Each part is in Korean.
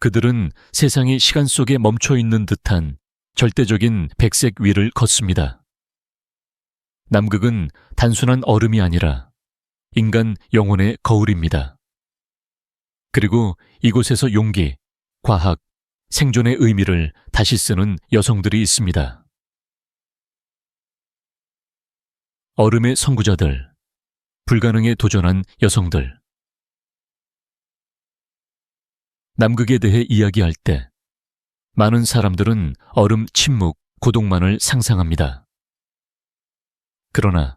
그들은 세상이 시간 속에 멈춰 있는 듯한 절대적인 백색 위를 걷습니다. 남극은 단순한 얼음이 아니라 인간 영혼의 거울입니다. 그리고 이곳에서 용기, 과학, 생존의 의미를 다시 쓰는 여성들이 있습니다. 얼음의 선구자들, 불가능에 도전한 여성들. 남극에 대해 이야기할 때 많은 사람들은 얼음 침묵, 고독만을 상상합니다. 그러나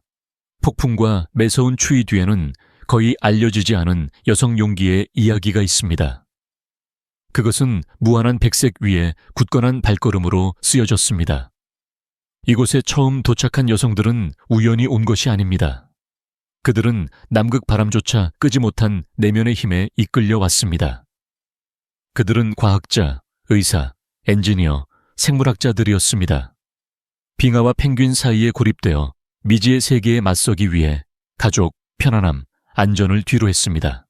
폭풍과 매서운 추위 뒤에는 거의 알려지지 않은 여성 용기의 이야기가 있습니다. 그것은 무한한 백색 위에 굳건한 발걸음으로 쓰여졌습니다. 이곳에 처음 도착한 여성들은 우연히 온 것이 아닙니다. 그들은 남극 바람조차 끄지 못한 내면의 힘에 이끌려 왔습니다. 그들은 과학자, 의사, 엔지니어, 생물학자들이었습니다. 빙하와 펭귄 사이에 고립되어 미지의 세계에 맞서기 위해 가족, 편안함, 안전을 뒤로 했습니다.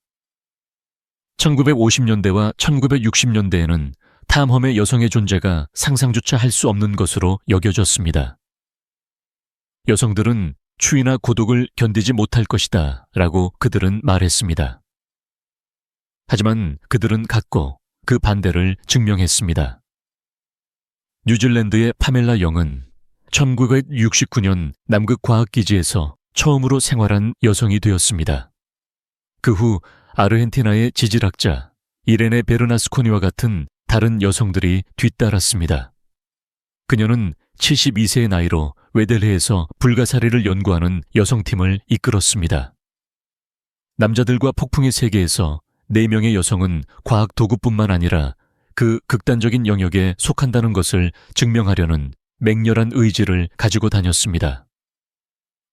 1950년대와 1960년대에는 탐험의 여성의 존재가 상상조차 할 수 없는 것으로 여겨졌습니다. 여성들은 추위나 고독을 견디지 못할 것이다 라고 그들은 말했습니다. 하지만 그들은 갖고 그 반대를 증명했습니다. 뉴질랜드의 파멜라 영은 1969년 남극과학기지에서 처음으로 생활한 여성이 되었습니다. 그 후 아르헨티나의 지질학자 이레네 베르나스코니와 같은 다른 여성들이 뒤따랐습니다. 그녀는 72세의 나이로 웨델해에서 불가사리를 연구하는 여성팀을 이끌었습니다. 남자들과 폭풍의 세계에서 4명의 여성은 과학 도구뿐만 아니라 그 극단적인 영역에 속한다는 것을 증명하려는 맹렬한 의지를 가지고 다녔습니다.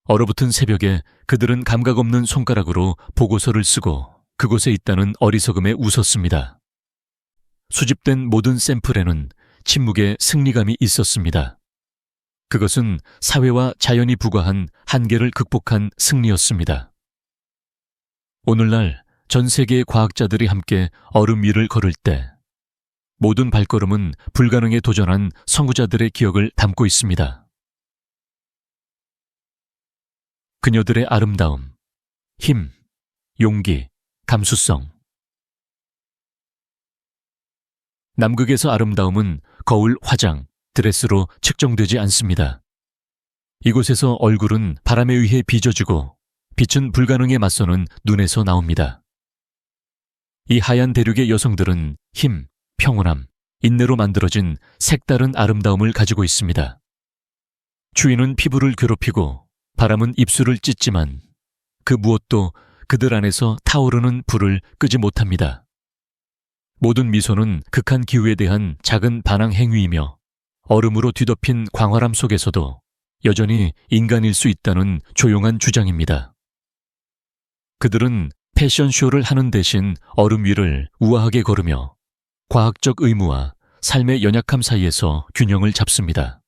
얼어붙은 새벽에 그들은 감각 없는 손가락으로 보고서를 쓰고 그곳에 있다는 어리석음에 웃었습니다. 수집된 모든 샘플에는 침묵의 승리감이 있었습니다. 그것은 사회와 자연이 부과한 한계를 극복한 승리였습니다. 오늘날 전 세계의 과학자들이 함께 얼음 위를 걸을 때 모든 발걸음은 불가능에 도전한 선구자들의 기억을 담고 있습니다. 그녀들의 아름다움, 힘, 용기, 감수성. 남극에서 아름다움은 거울, 화장, 드레스로 측정되지 않습니다. 이곳에서 얼굴은 바람에 의해 빚어지고 빛은 불가능에 맞서는 눈에서 나옵니다. 이 하얀 대륙의 여성들은 힘, 평온함, 인내로 만들어진 색다른 아름다움을 가지고 있습니다. 추위는 피부를 괴롭히고 바람은 입술을 찢지만 그 무엇도 그들 안에서 타오르는 불을 끄지 못합니다. 모든 미소는 극한 기후에 대한 작은 반항 행위이며 얼음으로 뒤덮인 광활함 속에서도 여전히 인간일 수 있다는 조용한 주장입니다. 그들은 패션쇼를 하는 대신 얼음 위를 우아하게 걸으며 과학적 의무와 삶의 연약함 사이에서 균형을 잡습니다.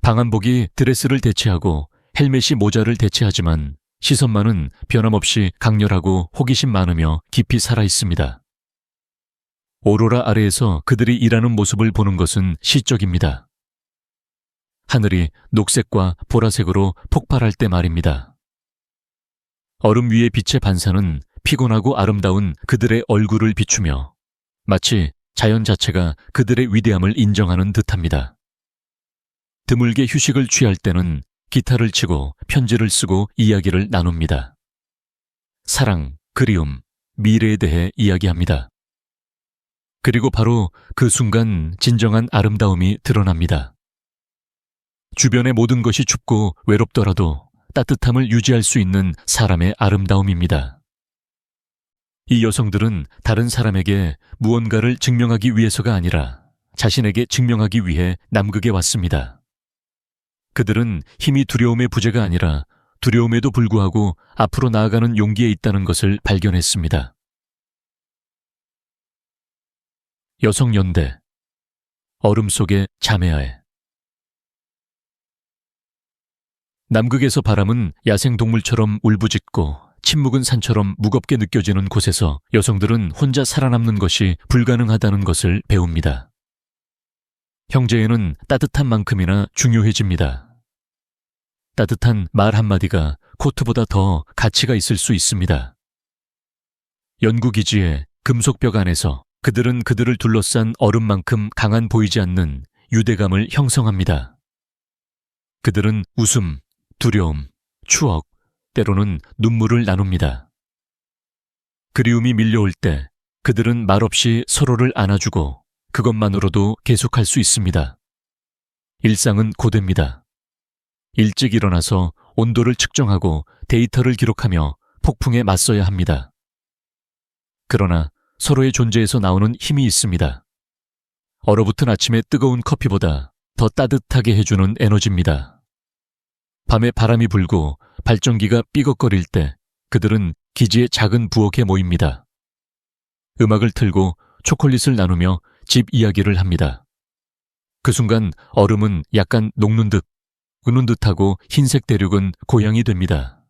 방한복이 드레스를 대체하고 헬멧이 모자를 대체하지만 시선만은 변함없이 강렬하고 호기심 많으며 깊이 살아있습니다. 오로라 아래에서 그들이 일하는 모습을 보는 것은 시적입니다. 하늘이 녹색과 보라색으로 폭발할 때 말입니다. 얼음 위의 빛의 반사는 피곤하고 아름다운 그들의 얼굴을 비추며 마치 자연 자체가 그들의 위대함을 인정하는 듯합니다. 드물게 휴식을 취할 때는 기타를 치고 편지를 쓰고 이야기를 나눕니다. 사랑, 그리움, 미래에 대해 이야기합니다. 그리고 바로 그 순간 진정한 아름다움이 드러납니다. 주변의 모든 것이 춥고 외롭더라도 따뜻함을 유지할 수 있는 사람의 아름다움입니다. 이 여성들은 다른 사람에게 무언가를 증명하기 위해서가 아니라 자신에게 증명하기 위해 남극에 왔습니다. 그들은 힘이 두려움의 부재가 아니라 두려움에도 불구하고 앞으로 나아가는 용기에 있다는 것을 발견했습니다. 여성연대, 얼음 속의 자매아에. 남극에서 바람은 야생동물처럼 울부짖고 침묵은 산처럼 무겁게 느껴지는 곳에서 여성들은 혼자 살아남는 것이 불가능하다는 것을 배웁니다. 형제에는 따뜻한 만큼이나 중요해집니다. 따뜻한 말 한마디가 코트보다 더 가치가 있을 수 있습니다. 연구기지의 금속벽 안에서 그들은 그들을 둘러싼 얼음만큼 강한 보이지 않는 유대감을 형성합니다. 그들은 웃음, 두려움, 추억, 때로는 눈물을 나눕니다. 그리움이 밀려올 때 그들은 말없이 서로를 안아주고 그것만으로도 계속할 수 있습니다. 일상은 고됩니다. 일찍 일어나서 온도를 측정하고 데이터를 기록하며 폭풍에 맞서야 합니다. 그러나 서로의 존재에서 나오는 힘이 있습니다. 얼어붙은 아침의 뜨거운 커피보다 더 따뜻하게 해주는 에너지입니다. 밤에 바람이 불고 발전기가 삐걱거릴 때 그들은 기지의 작은 부엌에 모입니다. 음악을 틀고 초콜릿을 나누며 집 이야기를 합니다. 그 순간 얼음은 약간 녹는 듯, 은은 듯하고 흰색 대륙은 고향이 됩니다.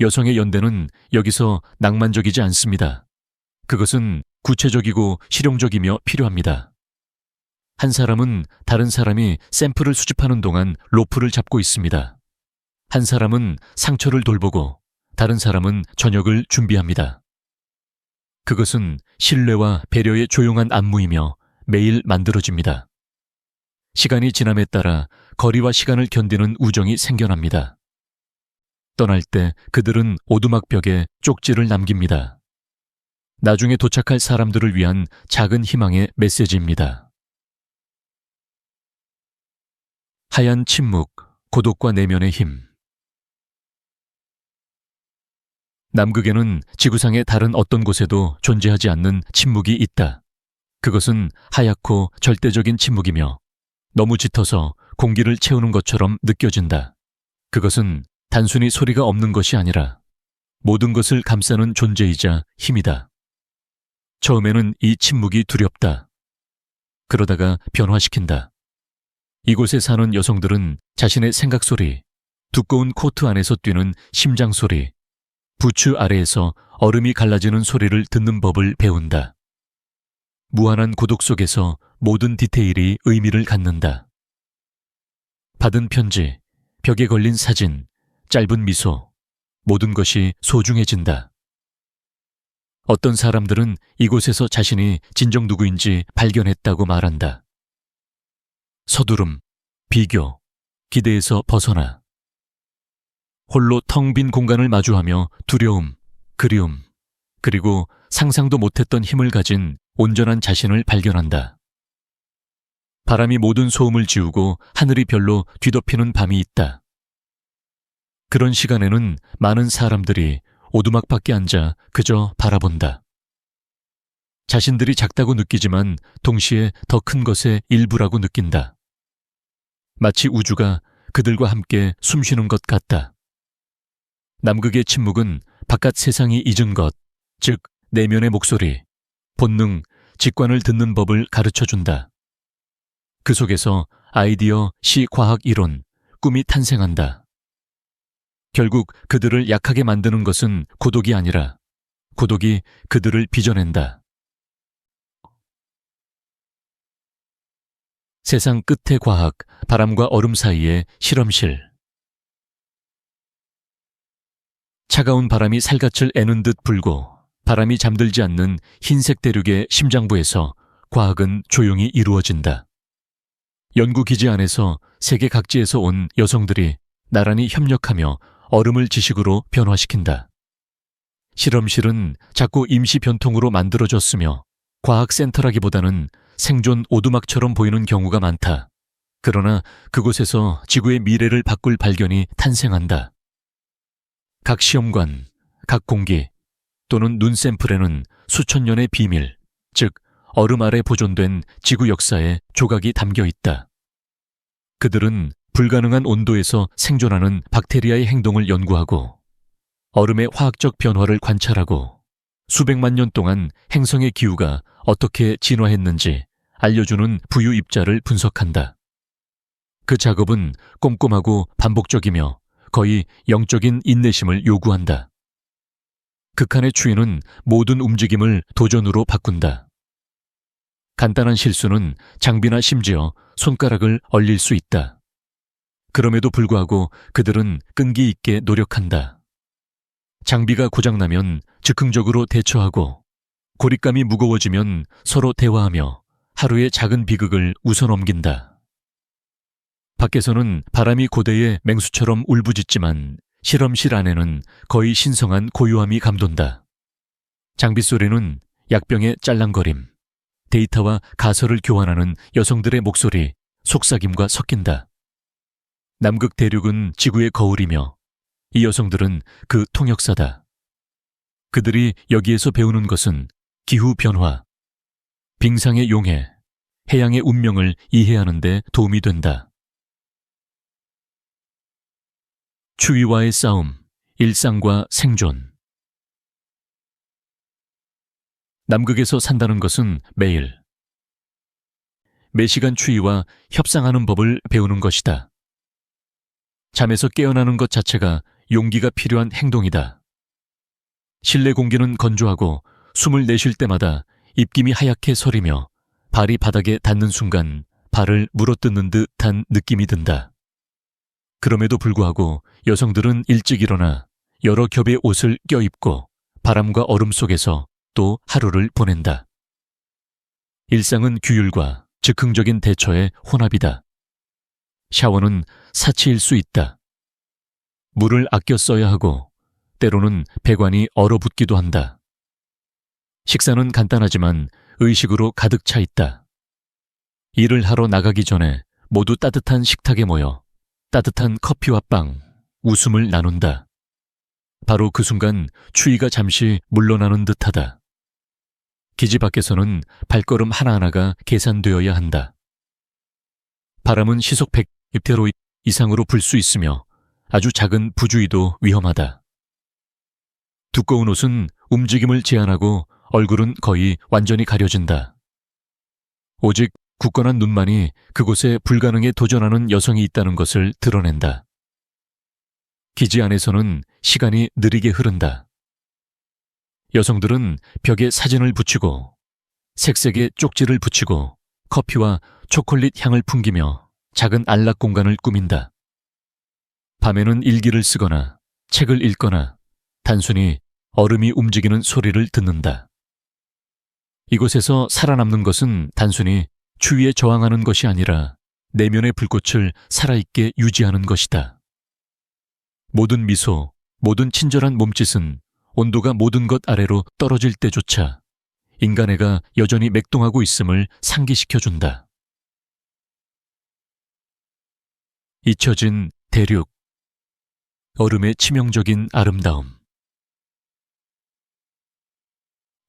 여성의 연대는 여기서 낭만적이지 않습니다. 그것은 구체적이고 실용적이며 필요합니다. 한 사람은 다른 사람이 샘플을 수집하는 동안 로프를 잡고 있습니다. 한 사람은 상처를 돌보고 다른 사람은 저녁을 준비합니다. 그것은 신뢰와 배려의 조용한 안무이며 매일 만들어집니다. 시간이 지남에 따라 거리와 시간을 견디는 우정이 생겨납니다. 떠날 때 그들은 오두막 벽에 쪽지를 남깁니다. 나중에 도착할 사람들을 위한 작은 희망의 메시지입니다. 하얀 침묵, 고독과 내면의 힘. 남극에는 지구상의 다른 어떤 곳에도 존재하지 않는 침묵이 있다. 그것은 하얗고 절대적인 침묵이며 너무 짙어서 공기를 채우는 것처럼 느껴진다. 그것은 단순히 소리가 없는 것이 아니라 모든 것을 감싸는 존재이자 힘이다. 처음에는 이 침묵이 두렵다. 그러다가 변화시킨다. 이곳에 사는 여성들은 자신의 생각 소리, 두꺼운 코트 안에서 뛰는 심장 소리, 부츠 아래에서 얼음이 갈라지는 소리를 듣는 법을 배운다. 무한한 고독 속에서 모든 디테일이 의미를 갖는다. 받은 편지, 벽에 걸린 사진, 짧은 미소, 모든 것이 소중해진다. 어떤 사람들은 이곳에서 자신이 진정 누구인지 발견했다고 말한다. 서두름, 비교, 기대에서 벗어나. 홀로 텅 빈 공간을 마주하며 두려움, 그리움, 그리고 상상도 못했던 힘을 가진 온전한 자신을 발견한다. 바람이 모든 소음을 지우고 하늘이 별로 뒤덮이는 밤이 있다. 그런 시간에는 많은 사람들이 오두막 밖에 앉아 그저 바라본다. 자신들이 작다고 느끼지만 동시에 더 큰 것의 일부라고 느낀다. 마치 우주가 그들과 함께 숨쉬는 것 같다. 남극의 침묵은 바깥 세상이 잊은 것, 즉 내면의 목소리, 본능, 직관을 듣는 법을 가르쳐준다. 그 속에서 아이디어, 시, 과학, 이론, 꿈이 탄생한다. 결국 그들을 약하게 만드는 것은 고독이 아니라 고독이 그들을 빚어낸다. 세상 끝의 과학, 바람과 얼음 사이의 실험실. 차가운 바람이 살갗을 애는 듯 불고 바람이 잠들지 않는 흰색 대륙의 심장부에서 과학은 조용히 이루어진다. 연구기지 안에서 세계 각지에서 온 여성들이 나란히 협력하며 얼음을 지식으로 변화시킨다. 실험실은 자꾸 임시 변통으로 만들어졌으며 과학센터라기보다는 생존 오두막처럼 보이는 경우가 많다. 그러나 그곳에서 지구의 미래를 바꿀 발견이 탄생한다. 각 시험관, 각 공기 또는 눈 샘플에는 수천 년의 비밀, 즉 얼음 아래 보존된 지구 역사의 조각이 담겨 있다. 그들은 불가능한 온도에서 생존하는 박테리아의 행동을 연구하고 얼음의 화학적 변화를 관찰하고 수백만 년 동안 행성의 기후가 어떻게 진화했는지 알려주는 부유 입자를 분석한다. 그 작업은 꼼꼼하고 반복적이며 거의 영적인 인내심을 요구한다. 극한의 추위는 모든 움직임을 도전으로 바꾼다. 간단한 실수는 장비나 심지어 손가락을 얼릴 수 있다. 그럼에도 불구하고 그들은 끈기 있게 노력한다. 장비가 고장나면 즉흥적으로 대처하고 고립감이 무거워지면 서로 대화하며 하루의 작은 비극을 웃어넘긴다. 밖에서는 바람이 고대의 맹수처럼 울부짖지만 실험실 안에는 거의 신성한 고요함이 감돈다. 장비 소리는 약병의 짤랑거림, 데이터와 가설을 교환하는 여성들의 목소리, 속삭임과 섞인다. 남극 대륙은 지구의 거울이며 이 여성들은 그 통역사다. 그들이 여기에서 배우는 것은 기후 변화, 빙상의 용해, 해양의 운명을 이해하는 데 도움이 된다. 추위와의 싸움, 일상과 생존. 남극에서 산다는 것은 매일 매시간 추위와 협상하는 법을 배우는 것이다. 잠에서 깨어나는 것 자체가 용기가 필요한 행동이다. 실내 공기는 건조하고 숨을 내쉴 때마다 입김이 하얗게 서리며 발이 바닥에 닿는 순간 발을 물어뜯는 듯한 느낌이 든다. 그럼에도 불구하고 여성들은 일찍 일어나 여러 겹의 옷을 껴입고 바람과 얼음 속에서 또 하루를 보낸다. 일상은 규율과 즉흥적인 대처의 혼합이다. 샤워는 사치일 수 있다. 물을 아껴 써야 하고 때로는 배관이 얼어붙기도 한다. 식사는 간단하지만 의식으로 가득 차 있다. 일을 하러 나가기 전에 모두 따뜻한 식탁에 모여 따뜻한 커피와 빵, 웃음을 나눈다. 바로 그 순간 추위가 잠시 물러나는 듯하다. 기지 밖에서는 발걸음 하나하나가 계산되어야 한다. 바람은 시속 100km 이상으로 불 수 있으며 아주 작은 부주의도 위험하다. 두꺼운 옷은 움직임을 제한하고 얼굴은 거의 완전히 가려진다. 오직 굳건한 눈만이 그곳에 불가능에 도전하는 여성이 있다는 것을 드러낸다. 기지 안에서는 시간이 느리게 흐른다. 여성들은 벽에 사진을 붙이고 색색의 쪽지를 붙이고 커피와 초콜릿 향을 풍기며 작은 안락 공간을 꾸민다. 밤에는 일기를 쓰거나 책을 읽거나 단순히 얼음이 움직이는 소리를 듣는다. 이곳에서 살아남는 것은 단순히 추위에 저항하는 것이 아니라 내면의 불꽃을 살아있게 유지하는 것이다. 모든 미소, 모든 친절한 몸짓은 온도가 모든 것 아래로 떨어질 때조차 인간애가 여전히 맥동하고 있음을 상기시켜준다. 잊혀진 대륙, 얼음의 치명적인 아름다움.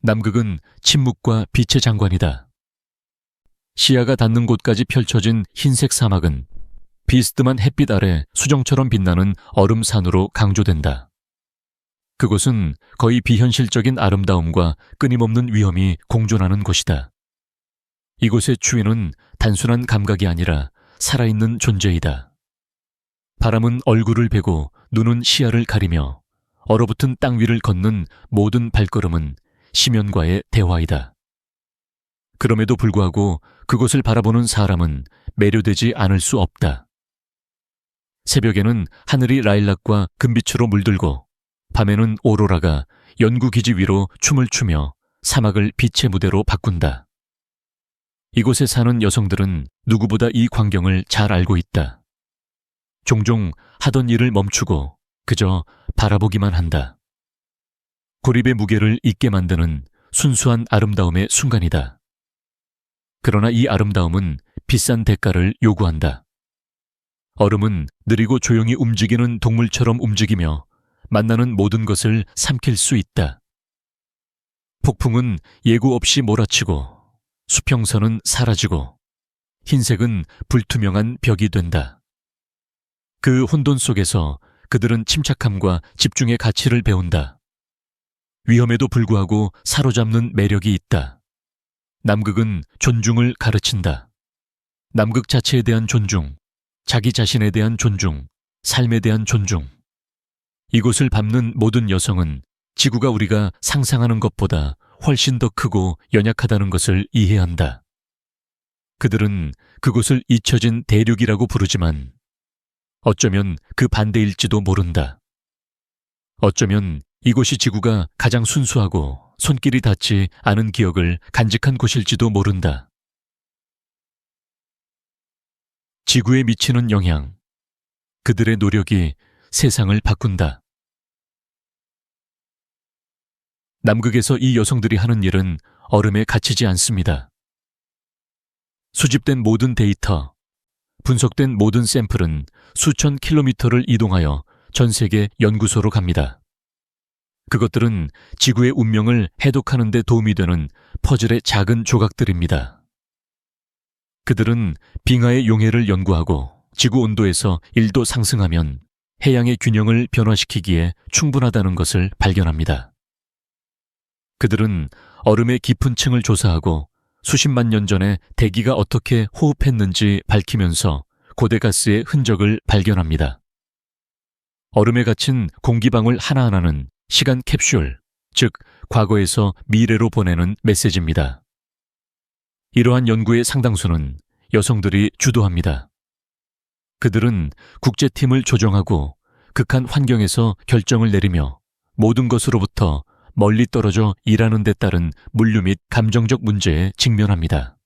남극은 침묵과 빛의 장관이다. 시야가 닿는 곳까지 펼쳐진 흰색 사막은 비스듬한 햇빛 아래 수정처럼 빛나는 얼음산으로 강조된다. 그곳은 거의 비현실적인 아름다움과 끊임없는 위험이 공존하는 곳이다. 이곳의 추위는 단순한 감각이 아니라 살아있는 존재이다. 바람은 얼굴을 베고 눈은 시야를 가리며 얼어붙은 땅 위를 걷는 모든 발걸음은 심연과의 대화이다. 그럼에도 불구하고 그곳을 바라보는 사람은 매료되지 않을 수 없다. 새벽에는 하늘이 라일락과 금빛으로 물들고 밤에는 오로라가 연구기지 위로 춤을 추며 사막을 빛의 무대로 바꾼다. 이곳에 사는 여성들은 누구보다 이 광경을 잘 알고 있다. 종종 하던 일을 멈추고 그저 바라보기만 한다. 고립의 무게를 잊게 만드는 순수한 아름다움의 순간이다. 그러나 이 아름다움은 비싼 대가를 요구한다. 얼음은 느리고 조용히 움직이는 동물처럼 움직이며 만나는 모든 것을 삼킬 수 있다. 폭풍은 예고 없이 몰아치고 수평선은 사라지고 흰색은 불투명한 벽이 된다. 그 혼돈 속에서 그들은 침착함과 집중의 가치를 배운다. 위험에도 불구하고 사로잡는 매력이 있다. 남극은 존중을 가르친다. 남극 자체에 대한 존중, 자기 자신에 대한 존중, 삶에 대한 존중. 이곳을 밟는 모든 여성은 지구가 우리가 상상하는 것보다 훨씬 더 크고 연약하다는 것을 이해한다. 그들은 그곳을 잊혀진 대륙이라고 부르지만 어쩌면 그 반대일지도 모른다. 어쩌면 이곳이 지구가 가장 순수하고 손길이 닿지 않은 기억을 간직한 곳일지도 모른다. 지구에 미치는 영향, 그들의 노력이 세상을 바꾼다. 남극에서 이 여성들이 하는 일은 얼음에 갇히지 않습니다. 수집된 모든 데이터, 분석된 모든 샘플은 수천 킬로미터를 이동하여 전 세계 연구소로 갑니다. 그것들은 지구의 운명을 해독하는 데 도움이 되는 퍼즐의 작은 조각들입니다. 그들은 빙하의 용해를 연구하고 지구 온도에서 1도 상승하면 해양의 균형을 변화시키기에 충분하다는 것을 발견합니다. 그들은 얼음의 깊은 층을 조사하고 수십만 년 전에 대기가 어떻게 호흡했는지 밝히면서 고대 가스의 흔적을 발견합니다. 얼음에 갇힌 공기방울 하나하나는 시간 캡슐, 즉 과거에서 미래로 보내는 메시지입니다. 이러한 연구의 상당수는 여성들이 주도합니다. 그들은 국제팀을 조정하고 극한 환경에서 결정을 내리며 모든 것으로부터 멀리 떨어져 일하는 데 따른 물류 및 감정적 문제에 직면합니다.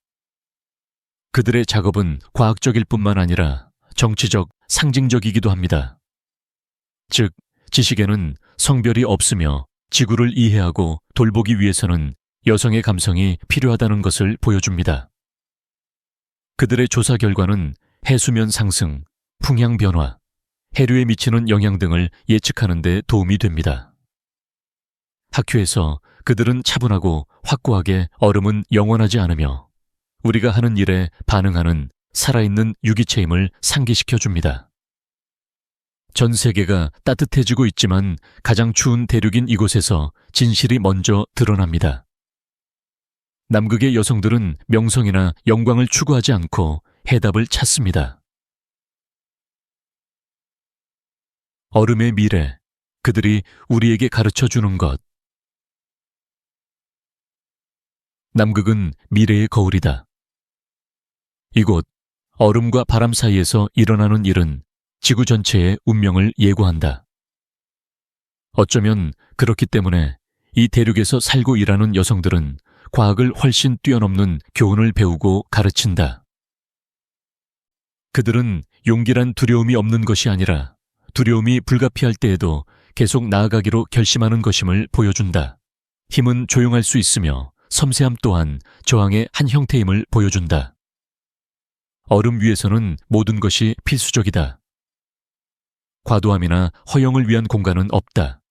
그들의 작업은 과학적일 뿐만 아니라 정치적, 상징적이기도 합니다. 즉, 지식에는 성별이 없으며 지구를 이해하고 돌보기 위해서는 여성의 감성이 필요하다는 것을 보여줍니다. 그들의 조사 결과는 해수면 상승, 풍향 변화, 해류에 미치는 영향 등을 예측하는 데 도움이 됩니다. 학교에서 그들은 차분하고 확고하게 얼음은 영원하지 않으며 우리가 하는 일에 반응하는 살아있는 유기체임을 상기시켜 줍니다. 전 세계가 따뜻해지고 있지만 가장 추운 대륙인 이곳에서 진실이 먼저 드러납니다. 남극의 여성들은 명성이나 영광을 추구하지 않고 해답을 찾습니다. 얼음의 미래, 그들이 우리에게 가르쳐 주는 것. 남극은 미래의 거울이다. 이곳 얼음과 바람 사이에서 일어나는 일은 지구 전체의 운명을 예고한다. 어쩌면 그렇기 때문에 이 대륙에서 살고 일하는 여성들은 과학을 훨씬 뛰어넘는 교훈을 배우고 가르친다. 그들은 용기란 두려움이 없는 것이 아니라 두려움이 불가피할 때에도 계속 나아가기로 결심하는 것임을 보여준다. 힘은 조용할 수 있으며 섬세함 또한 저항의 한 형태임을 보여준다. 얼음 위에서는 모든 것이 필수적이다. 과도함이나 허용을 위한 공간은 없다.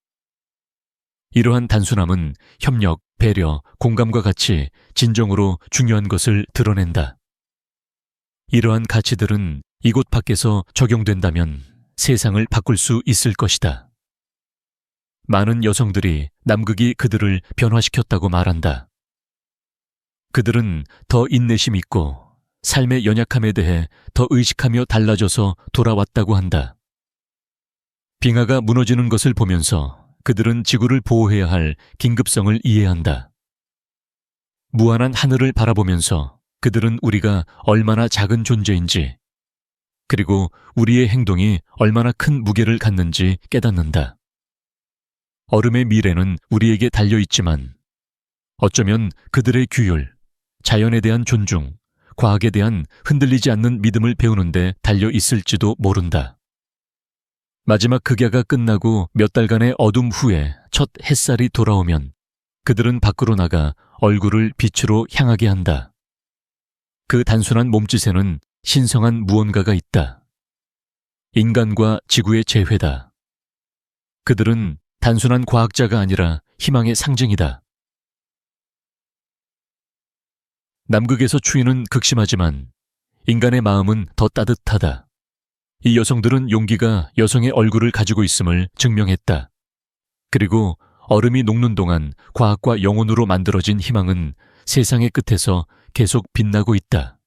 이러한 단순함은 협력, 배려, 공감과 같이 진정으로 중요한 것을 드러낸다. 이러한 가치들은 이곳 밖에서 적용된다면 세상을 바꿀 수 있을 것이다. 많은 여성들이 남극이 그들을 변화시켰다고 말한다. 그들은 더 인내심 있고 삶의 연약함에 대해 더 의식하며 달라져서 돌아왔다고 한다. 빙하가 무너지는 것을 보면서 그들은 지구를 보호해야 할 긴급성을 이해한다. 무한한 하늘을 바라보면서 그들은 우리가 얼마나 작은 존재인지, 그리고 우리의 행동이 얼마나 큰 무게를 갖는지 깨닫는다. 얼음의 미래는 우리에게 달려있지만 어쩌면 그들의 규율, 자연에 대한 존중, 과학에 대한 흔들리지 않는 믿음을 배우는데 달려 있을지도 모른다. 마지막 극야가 끝나고 몇 달간의 어둠 후에 첫 햇살이 돌아오면 그들은 밖으로 나가 얼굴을 빛으로 향하게 한다. 그 단순한 몸짓에는 신성한 무언가가 있다. 인간과 지구의 재회다. 그들은 단순한 과학자가 아니라 희망의 상징이다. 남극에서 추위는 극심하지만 인간의 마음은 더 따뜻하다. 이 여성들은 용기가 여성의 얼굴을 가지고 있음을 증명했다. 그리고 얼음이 녹는 동안 과학과 영혼으로 만들어진 희망은 세상의 끝에서 계속 빛나고 있다.